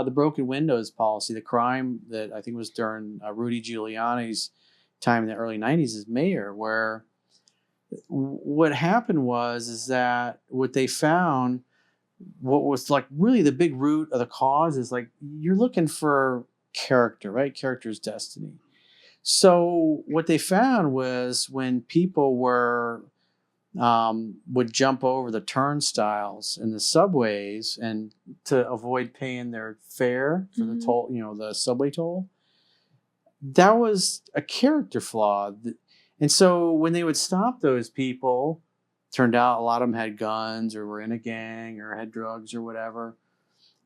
the broken windows policy, the crime that I think was during Rudy Giuliani's time in the early 90s as mayor, where what happened is that what they found, what was like really the big root of the cause is like, you're looking for character, right? Character's destiny. So what they found was when people would jump over the turnstiles in the subways and to avoid paying their fare for the toll, the subway toll, that was a character flaw. And so when they would stop those people, turned out a lot of them had guns or were in a gang or had drugs or whatever.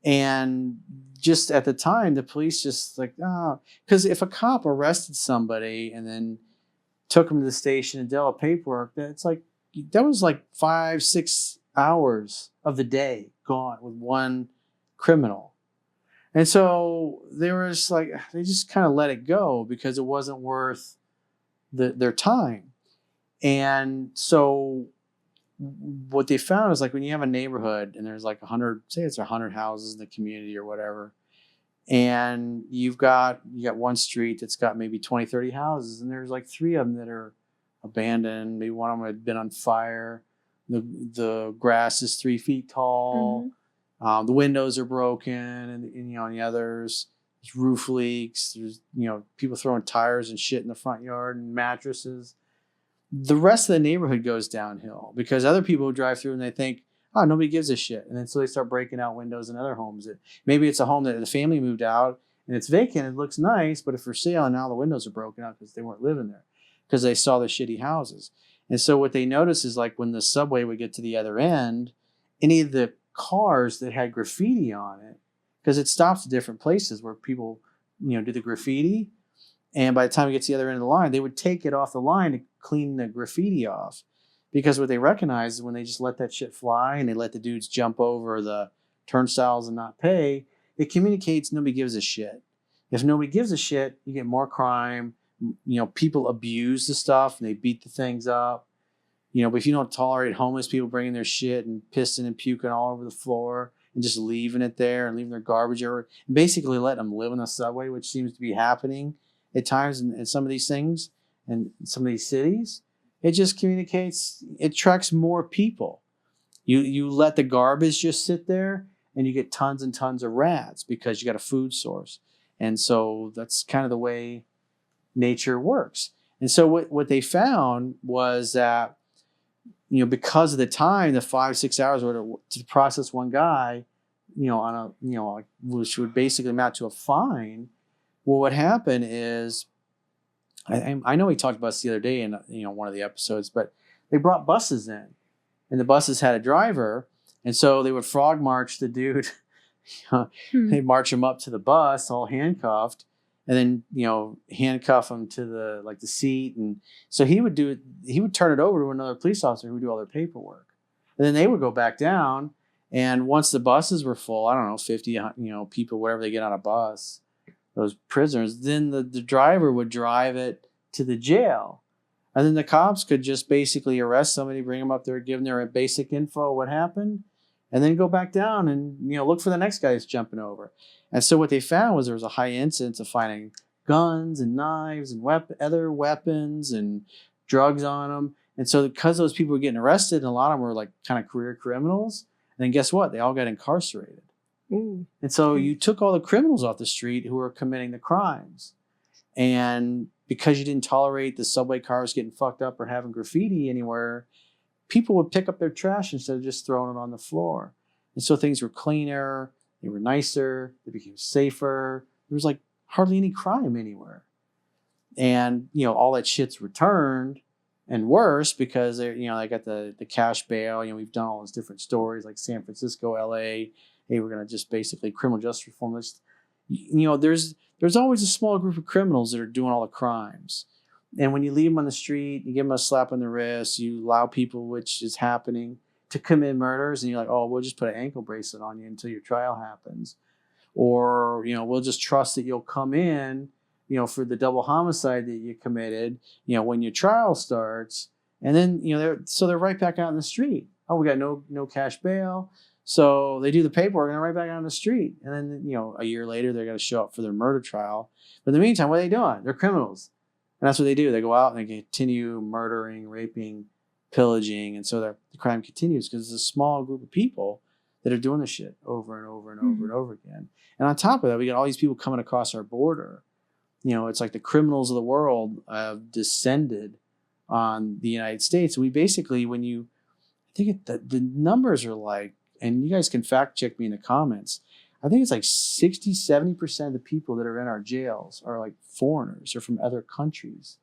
And just at the time, the police just like, because if a cop arrested somebody and then took them to the station and did all the paperwork, that's like, that was like 5-6 hours of the day gone with one criminal. And so they were just like, they just kind of let it go because it wasn't worth their time. And so what they found is like when you have a neighborhood and there's like 100, say it's 100 houses in the community or whatever, and you got one street that's got maybe 20, 30 houses, and there's like 3 of them that are abandoned. Maybe one of them had been on fire. The grass is 3 feet tall. The windows are broken, and on the others, there's roof leaks. There's people throwing tires and shit in the front yard and mattresses. The rest of the neighborhood goes downhill because other people drive through and they think, oh, nobody gives a shit, and then so they start breaking out windows in other homes. Maybe it's a home that the family moved out and it's vacant. It looks nice, but if for sale, and now the windows are broken out because they weren't living there, because they saw the shitty houses. And so what they noticed is like when the subway would get to the other end, any of the cars that had graffiti on it, because it stops at different places where people, do the graffiti. And by the time it gets to the other end of the line, they would take it off the line to clean the graffiti off. Because what they recognize is when they just let that shit fly and they let the dudes jump over the turnstiles and not pay, it communicates nobody gives a shit. If nobody gives a shit, you get more crime. People abuse the stuff and they beat the things up. But if you don't tolerate homeless people bringing their shit and pissing and puking all over the floor and just leaving it there and leaving their garbage over, and basically letting them live in the subway, which seems to be happening at times in some of these things and some of these cities, it just communicates, it attracts more people. You let the garbage just sit there and you get tons and tons of rats because you got a food source. And so that's kind of the way nature works. And so what they found was that, because of the time, the 5-6 hours to process one guy, on a, which would basically amount to a fine. Well, what happened is, I know we talked about this the other day in one of the episodes, but they brought buses in, and the buses had a driver, and so they would frog march the dude. They'd march him up to the bus, all handcuffed, and then handcuff him to the seat, and so he would turn it over to another police officer who would do all their paperwork, and then they would go back down, and once the buses were full, I don't know, 50 people, whatever they get on a bus, those prisoners, then the driver would drive it to the jail, and then the cops could just basically arrest somebody, bring them up there, give them their basic info, what happened, and then go back down and look for the next guy that's jumping over. And so what they found was there was a high incidence of finding guns and knives and other weapons and drugs on them. And so because those people were getting arrested, and a lot of them were like kind of career criminals, and then guess what? They all got incarcerated. Ooh. And so you took all the criminals off the street who were committing the crimes. And because you didn't tolerate the subway cars getting fucked up or having graffiti anywhere, people would pick up their trash instead of just throwing it on the floor. And so things were cleaner, they were nicer, they became safer. There was like hardly any crime anywhere. And, all that shit's returned, and worse because they got the cash bail. We've done all those different stories like San Francisco, LA. Hey, we're going to just basically criminal justice reform this. There's always a small group of criminals that are doing all the crimes. And when you leave them on the street, you give them a slap on the wrist, you allow people, which is happening, to commit murders, and you're like, oh, we'll just put an ankle bracelet on you until your trial happens. Or, we'll just trust that you'll come in, for the double homicide that you committed, when your trial starts. And then, they're right back out in the street. Oh, we got no cash bail. So they do the paperwork and they're right back on the street. And then, a year later, they're going to show up for their murder trial. But in the meantime, what are they doing? They're criminals. And that's what they do. They go out and they continue murdering, raping, pillaging. And so the crime continues because it's a small group of people that are doing this shit over and over and over and over again. And on top of that, we got all these people coming across our border. It's like the criminals of the world have descended on the United States. We basically, the numbers are like, and you guys can fact check me in the comments, I think it's like 60, 70% of the people that are in our jails are like foreigners or from other countries.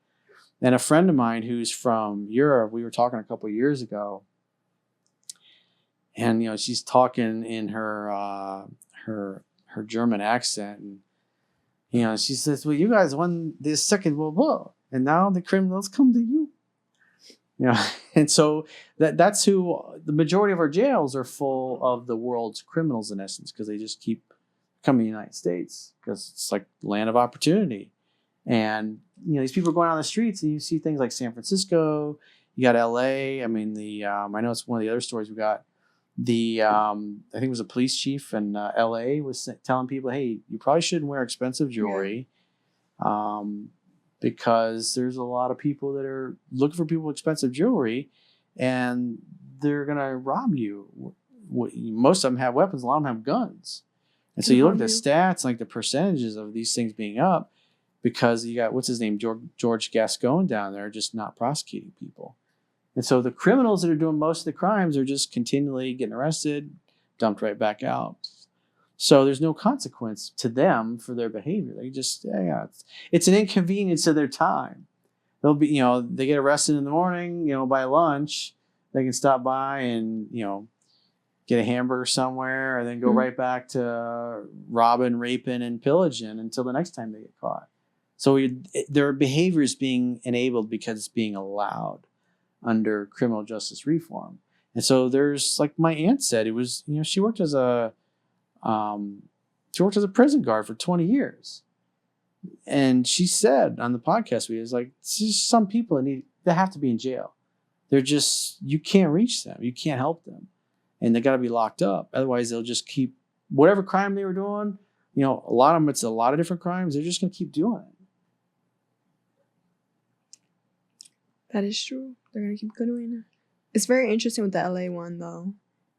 And a friend of mine who's from Europe, we were talking a couple of years ago, and she's talking in her German accent, and she says, "Well, you guys won the Second World War, and now the criminals come to you." And so that's who the majority of our jails are full of, the world's criminals in essence, because they just keep coming to the United States because it's like land of opportunity. And these people are going on the streets, and you see things like San Francisco, you got LA. I mean, I know it's one of the other stories we got. I think it was a police chief in LA was telling people, "Hey, you probably shouldn't wear expensive jewelry." Yeah. Because there's a lot of people that are looking for people with expensive jewelry, and they're going to rob you. Most of them have weapons. A lot of them have guns. And so you look at the stats, like the percentages of these things being up, because you got, what's his name, George Gascon down there, just not prosecuting people. And so the criminals that are doing most of the crimes are just continually getting arrested, dumped right back out. So there's no consequence to them for their behavior. They just, it's an inconvenience of their time. They'll be, they get arrested in the morning, by lunch, they can stop by and, get a hamburger somewhere and then go right back to robbing, raping, and pillaging until the next time they get caught. So their behavior is being enabled because it's being allowed under criminal justice reform. And so there's, like my aunt said, it was, she worked as a prison guard for 20 years. And she said on the podcast, it's like, it's just some people that have to be in jail. They're just, you can't reach them. You can't help them. And they got to be locked up. Otherwise, they'll just keep whatever crime they were doing. A lot of them, it's a lot of different crimes. They're just going to keep doing it. That is true. They're going to keep doing it. It's very interesting with the LA one, though.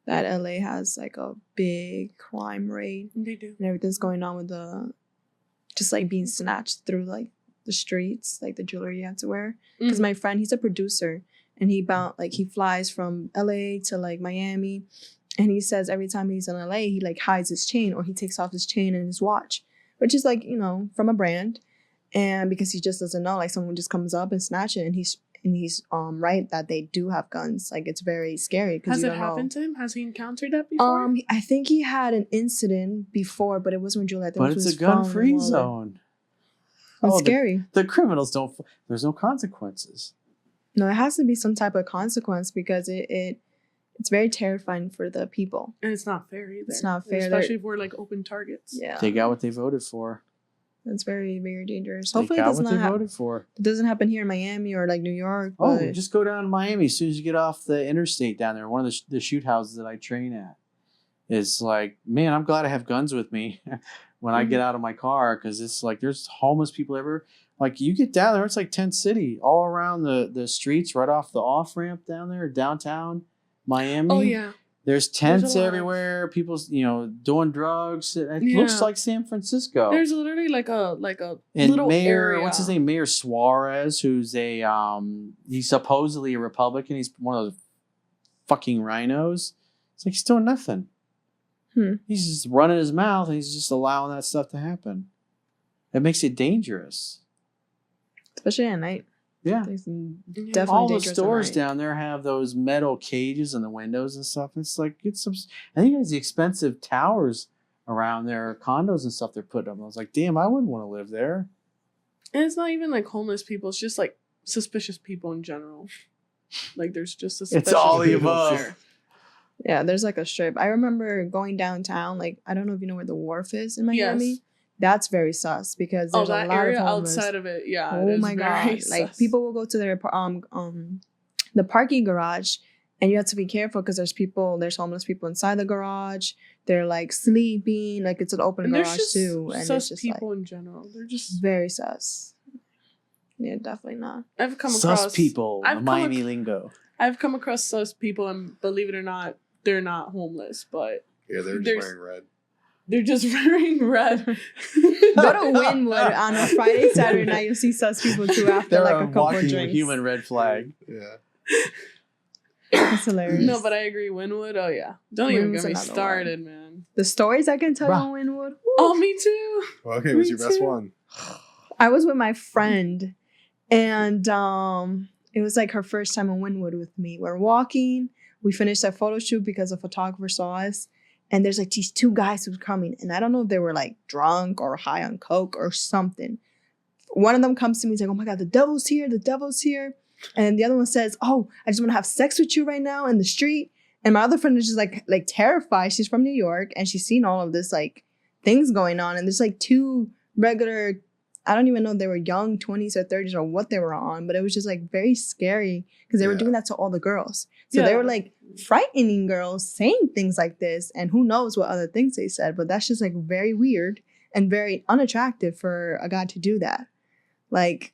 That LA has like a big crime rate. They do. And everything's going on with just like being snatched through like the streets, like the jewelry you have to wear. Because my friend, he's a producer, and he flies from LA to like Miami, and he says every time he's in LA, he like hides his chain, or he takes off his chain and his watch, which is like, from a brand. And because he just doesn't know, like someone just comes up and snatch it, and he's right that they do have guns. Like, it's very scary. Has it happened to him? Has he encountered that before? I think he had an incident before, but it wasn't with jewelry. But it's a gun-free zone. It's scary. The criminals don't. There's no consequences. No, it has to be some type of consequence, because it's very terrifying for the people. And it's not fair either. It's not fair, especially if we're like open targets. Yeah, they got what they voted for. That's very, very dangerous. Hopefully, they got what they voted for. It doesn't happen here in Miami or like New York. Oh, just go down to Miami as soon as you get off the interstate down there. One of the shoot houses that I train at is like, man, I'm glad I have guns with me when I get out of my car, because it's like there's homeless people everywhere. Like, you get down there, it's like tent city all around the streets, right off the off ramp down there, downtown Miami. Oh yeah. There's tents everywhere. People, doing drugs. It looks like San Francisco. There's literally like a and little area. What's his name? Mayor Suarez, who's he's supposedly a Republican. He's one of those fucking rhinos. It's like he's doing nothing. He's just running his mouth, and he's just allowing that stuff to happen. It makes it dangerous, especially at night. Yeah, definitely. All the stores down there have those metal cages in the windows and stuff. It's like I think it's the expensive towers around there, condos and stuff they're putting up. I was like, damn, I wouldn't want to live there. And it's not even like homeless people. It's just like suspicious people in general. Like, there's just suspicious. It's all the above. There. Yeah, there's like a strip. I remember going downtown. Like, I don't know if you know where the wharf is in Miami. Yes. That's very sus, because there's that a lot area of homeless. Outside of it, yeah. Oh my god! Sus. Like, people will go to their the parking garage, And you have to be careful because there's homeless people inside the garage. They're like sleeping, like it's an open And there's garage just too. And sus it's just people like in general. They're just very sus. Yeah, definitely not. I've come sus across people, I've come Miami lingo. I've come across sus people, and believe it or not, they're not homeless, but Yeah, they're just wearing red. they're just wearing red. Go to Wynwood on a Friday, Saturday night. You'll see sus people too after They're like a couple of walking drinks. a human red flag. Yeah. It's hilarious. No, but I agree. Wynwood, oh yeah. Don't even Wynwood's get me another started, man. The stories I can tell you Bruh. on Wynwood. Oh, me too. Well, okay, what's Me your best too. one? I was with my friend, and it was like her first time in Wynwood with me. We're walking. We finished that photo shoot because a photographer saw us. And there's like these two guys who were coming. And I don't know if they were like drunk or high on coke or something. One of them comes to me and is like, oh my God, the devil's here. The devil's here. And the other one says, oh, I just want to have sex with you right now in the street. And my other friend is just like terrified. She's from New York and she's seen all of this like things going on. And there's like two regular, I don't even know if they were young 20s or 30s or what they were on, but it was just like very scary because they were doing that to all the girls. So they were like frightening girls saying things like this, and who knows what other things they said, but that's just like very weird and very unattractive for a guy to do that. Like,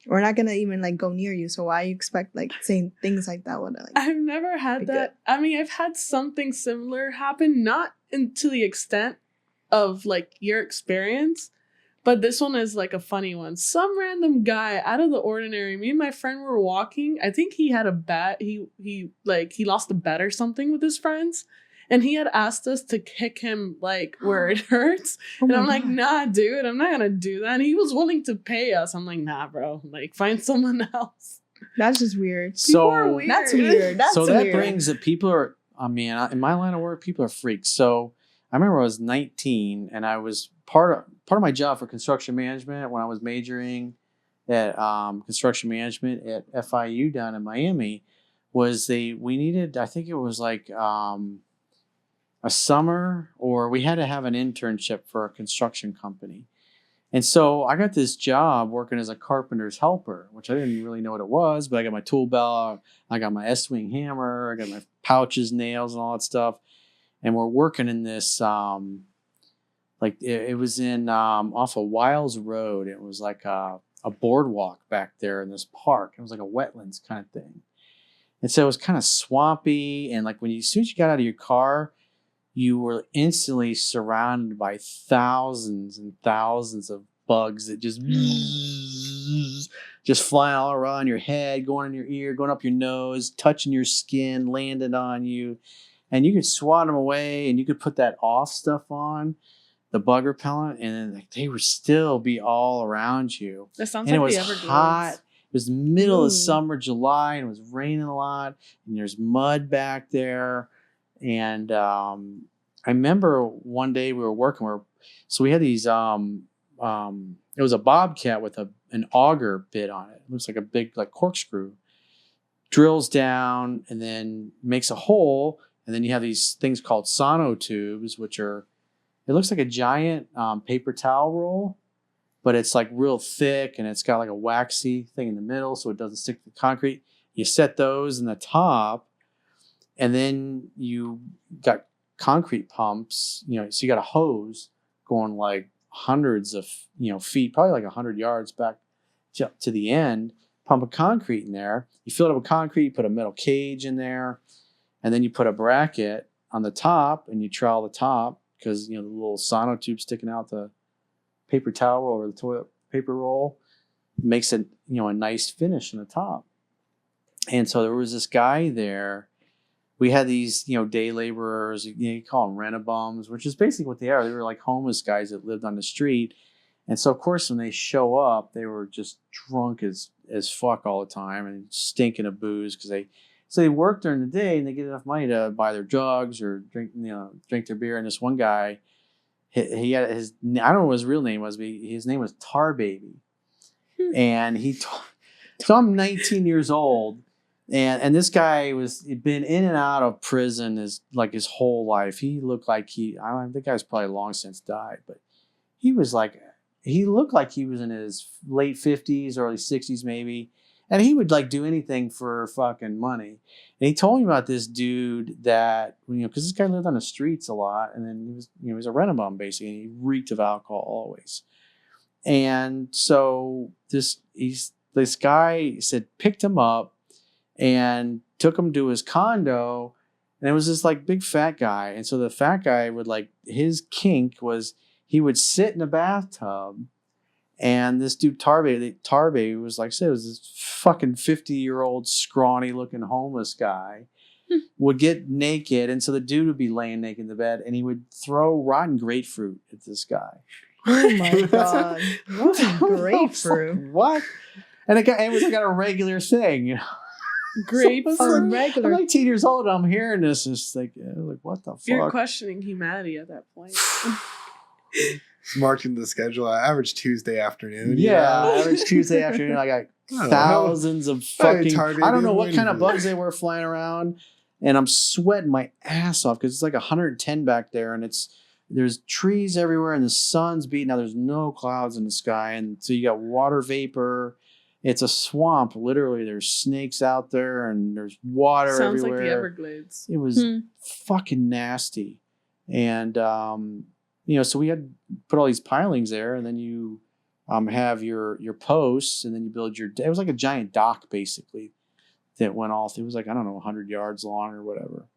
we're not gonna even like go near you, so why you expect like saying things like that? Like, I've never had that. I mean, I've had something similar happen, not to the extent of like your experience, but this one is like a funny one. Some random guy out of the ordinary. Me and my friend were walking. I think he had a bet. He lost a bet or something with his friends, and he had asked us to kick him like where it hurts. oh And my I'm like, God. nah, dude, I'm not gonna do that. And he was willing to pay us. I'm like, nah, bro. Like, find someone else. That's just weird. People are So weird. That's weird. That's so that weird. brings that people are. I mean, in my line of work, people are freaks. So I remember I was 19 and I was part of my job for construction management when I was majoring at construction management at FIU down in Miami. We needed, I think it was like a summer, or we had to have an internship for a construction company. And so I got this job working as a carpenter's helper, which I didn't really know what it was, but I got my tool belt, I got my S-wing hammer, I got my pouches, nails, and all that stuff. And we're working in this, it was in off of Wiles Road. It was like a boardwalk back there in this park. It was like a wetlands kind of thing. And so it was kind of swampy. And like as soon as you got out of your car, you were instantly surrounded by thousands and thousands of bugs that just flying all around your head, going in your ear, going up your nose, touching your skin, landing on you. And you could swat them away, and you could put that off stuff on, the bug repellent, and like, they would still be all around you. That sounds And like it the was Everglades. hot. It was the middle of Ooh. summer, July, and it was raining a lot, and there's mud back there. And I remember one day we were working, so we had these, it was a bobcat with an auger bit on it. It looks like a big like corkscrew. Drills down and then makes a hole. And then you have these things called sonotubes, which are, it looks like a giant paper towel roll, but it's like real thick and it's got like a waxy thing in the middle so it doesn't stick to the concrete. You set those in the top, and then you got concrete pumps, so you got a hose going like hundreds of feet, probably like 100 yards back to the end, pumping concrete in there. You fill it up with concrete, you put a metal cage in there, and then you put a bracket on the top and you trowel the top because, the little sonotube sticking out the paper towel roll or the toilet paper roll makes it, a nice finish in the top. And so there was this guy there. We had these, day laborers, you call them rent-a-bums, which is basically what they are. They were like homeless guys that lived on the street. And so, of course, when they show up, they were just drunk as fuck all the time and stinking of booze because they work during the day and they get enough money to buy their drugs or drink their beer. And this one guy, he had I don't know what his real name was, but his name was Tar Baby. And so I'm 19 years old, and this guy he'd been in and out of prison his whole life. He looked like the guy's probably long since died, but he looked like he was in his late 50s, early 60s maybe. And he would like do anything for fucking money. And he told me about this dude that, because this guy lived on the streets a lot, and then he was a rent-a-bum basically, and he reeked of alcohol always. And so this guy said picked him up and took him to his condo, and it was this like big fat guy. And so the fat guy would like, his kink was he would sit in a bathtub, and this dude Tarbe was like I said, it was this fucking 50-year-old scrawny looking homeless guy would get naked, and so the dude would be laying naked in the bed, and he would throw rotten grapefruit at this guy. Oh my god! Rotten grapefruit. What? And it was like a regular thing, you know. Grapefruit. I'm like 18 years old. And I'm hearing this. It's like what the fuck? You're questioning humanity at that point. It's marked in the schedule. Average Tuesday afternoon. Average Tuesday afternoon. I got thousands of fucking. I don't know what kind of bugs they were flying around, and I'm sweating my ass off because it's like 110 back there, and there's trees everywhere, and the sun's beating. Now there's no clouds in the sky, and so you got water vapor. It's a swamp, literally. There's snakes out there, and there's water Sounds everywhere. like the Everglades. It was fucking nasty, and so we had put all these pilings there, and then you have your posts, and then you build your. It was like a giant dock, basically, that went all through. It was like, I don't know, 100 yards long or whatever,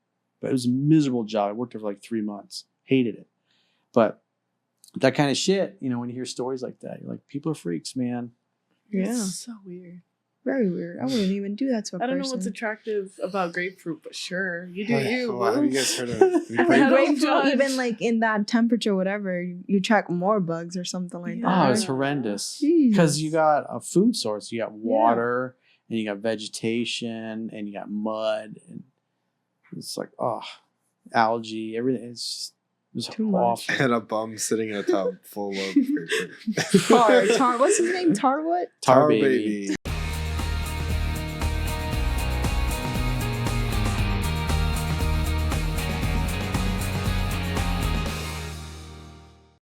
but it was a miserable job. I worked there for like 3 months, hated it. But that kind of shit, when you hear stories like that, you're like, people are freaks, man. Yeah. It's so weird. Very weird. I wouldn't even do that to a person. I don't know what's attractive about grapefruit, but sure. You do you. Well, have you guys heard of I think don't grapefruit, judge. even like in that temperature, whatever, you track more bugs or something like that. Oh, it's right? horrendous. Jeez. Because you got a food source. You got water, and you got vegetation, and you got mud. And it's like, algae, everything. It's Too awful. And a bum sitting in a tub full of grapefruit. Tar. What's his name? Tar what? Tar baby.